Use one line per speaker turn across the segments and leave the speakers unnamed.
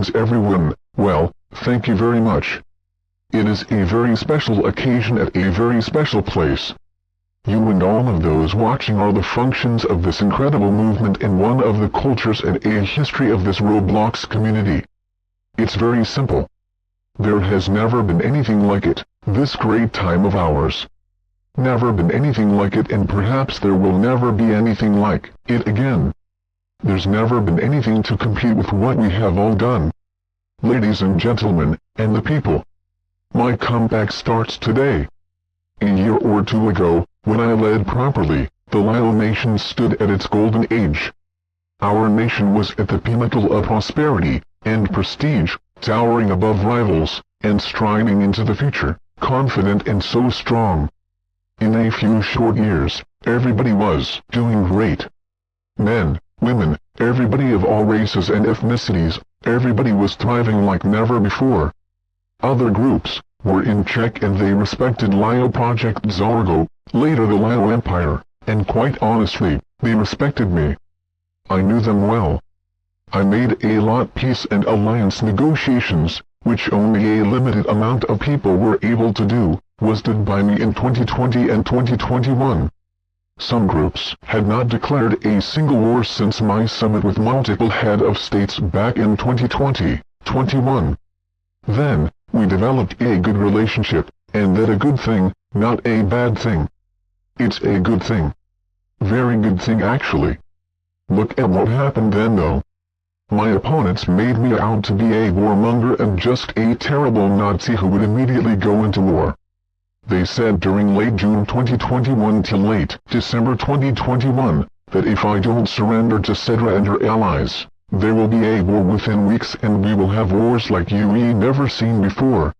Greetings everyone. Well, thank you very much. It is a very special occasion at a very special place. You and all of those watching are the functions of this incredible movement and one of the cultures and a history of this Roblox community. It's very simple. There has never been anything like it, this great time of ours. Never been anything like it, and perhaps there will never be anything like it again. There's never been anything to compete with what we have all done. Ladies and gentlemen, and the people. My comeback starts today. A year or two ago, when I led properly, the Lioe nation stood at its golden age. Our nation was at the pinnacle of prosperity and prestige, towering above rivals, and striding into the future, confident and so strong. In a few short years, everybody was doing great. Men, women, everybody of all races and ethnicities, everybody was thriving like never before. Other groups were in check and they respected Lioe Project Zargo, later the Lioe Empire, and quite honestly, they respected me. I knew them well. I made a lot peace and alliance negotiations, which only a limited amount of people were able to do, was done by me in 2020 and 2021. Some groups had not declared a single war since my summit with multiple head of states back in 2020-21. Then, we developed a good relationship, and that a good thing, not a bad thing. It's a good thing. Very good thing actually. Look at what happened then though. My opponents made me out to be a warmonger and just a terrible Nazi who would immediately go into war. They said during late June 2021 till late December 2021, that if I don't surrender to Cedra and her allies, there will be a war within weeks and we will have wars like we never seen before.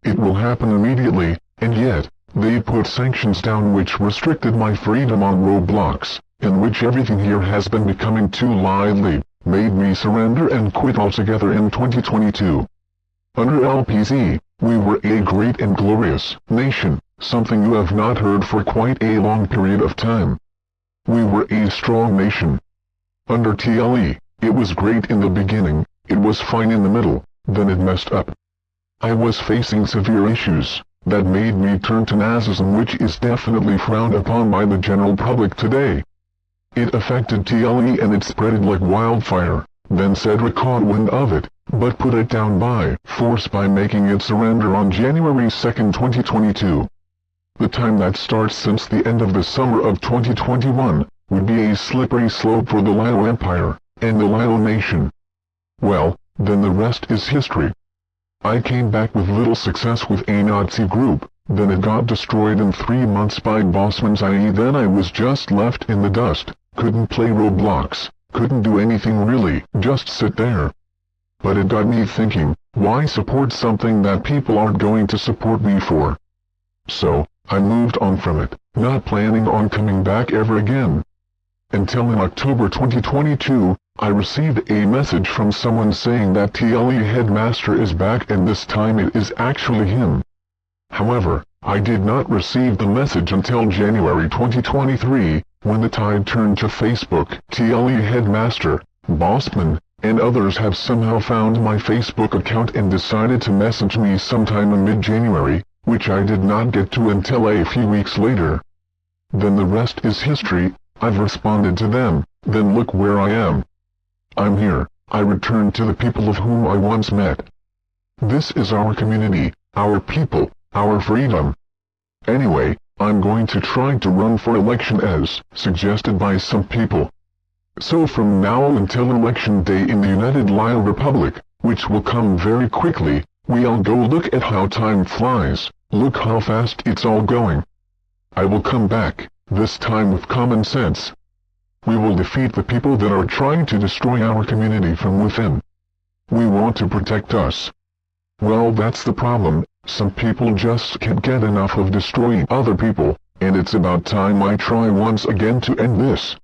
It will happen immediately, and yet, they put sanctions down which restricted my freedom on Roblox, in which everything here has been becoming too lively, made me surrender and quit altogether in 2022. Under LPZ, we were a great and glorious nation, something you have not heard for quite a long period of time. We were a strong nation. Under TLE, it was great in the beginning, it was fine in the middle, then it messed up. I was facing severe issues that made me turn to Nazism, which is definitely frowned upon by the general public today. It affected TLE and it spreaded like wildfire, then Cedra caught wind of it, but put it down by force by making it surrender on January 2, 2022. The time that starts since the end of the summer of 2021, would be a slippery slope for the Lioe Empire, and the Lioe nation. Well, then the rest is history. I came back with little success with a Nazi group, then it got destroyed in 3 months by Bossman's IE. Then I was just left in the dust, couldn't play Roblox, couldn't do anything really, just sit there. But it got me thinking, why support something that people aren't going to support me for? So, I moved on from it, not planning on coming back ever again. Until in October 2022, I received a message from someone saying that TLE headmaster is back and this time it is actually him. However, I did not receive the message until January 2023, when the tide turned to Facebook. TLE headmaster, Bossman, and others have somehow found my Facebook account and decided to message me sometime in mid-January, which I did not get to until a few weeks later. Then the rest is history. I've responded to them, then look where I am. I'm here, I returned to the people of whom I once met. This is our community, our people, our freedom. Anyway, I'm going to try to run for election as suggested by some people. So from now until election day in the United Lioe Republic, which will come very quickly, we'll go look at how time flies, look how fast it's all going. I will come back, this time with common sense. We will defeat the people that are trying to destroy our community from within. We want to protect us. Well, that's the problem, some people just can't get enough of destroying other people, and it's about time I try once again to end this.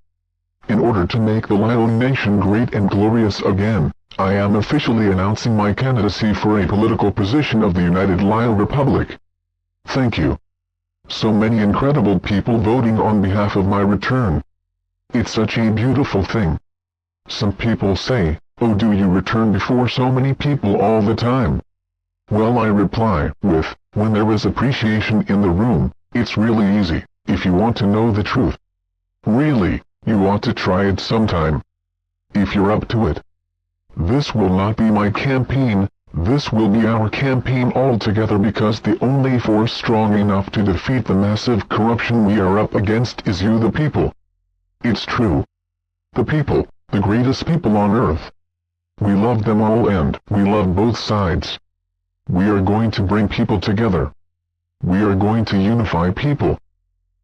In order to make the Lioe nation great and glorious again, I am officially announcing my candidacy for a political position of the United Lioe Republic. Thank you. So many incredible people voting on behalf of my return. It's such a beautiful thing. Some people say Oh, do you return before so many people all the time? Well, I reply with, when there is appreciation in the room, it's really easy, if you want to know the truth. Really, you ought to try it sometime. If you're up to it. This will not be my campaign, this will be our campaign all together, because the only force strong enough to defeat the massive corruption we are up against is you, the people. It's true. The people, the greatest people on earth. We love them all and we love both sides. We are going to bring people together. We are going to unify people.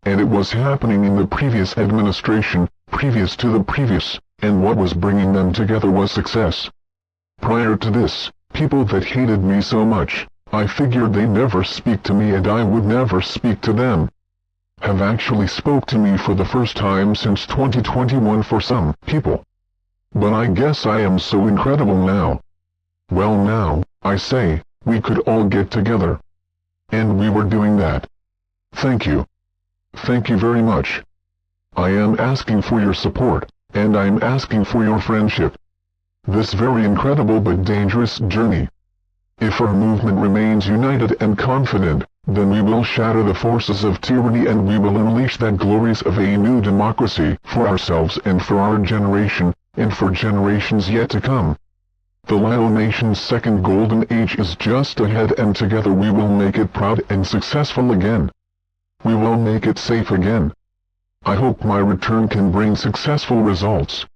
And it was happening in the previous administration, previous to the previous, and what was bringing them together was success. Prior to this, people that hated me so much, I figured they'd never speak to me and I would never speak to them, have actually spoke to me for the first time since 2021 for some people. But I guess I am so incredible now. Well, now, I say, we could all get together. And we were doing that. Thank you. Thank you very much. I am asking for your support, and I am asking for your friendship. This very incredible but dangerous journey. If our movement remains united and confident, then we will shatter the forces of tyranny and we will unleash the glories of a new democracy for ourselves and for our generation, and for generations yet to come. The Lioe Nation's second golden age is just ahead, and together we will make it proud and successful again. We will make it safe again. I hope my return can bring successful results.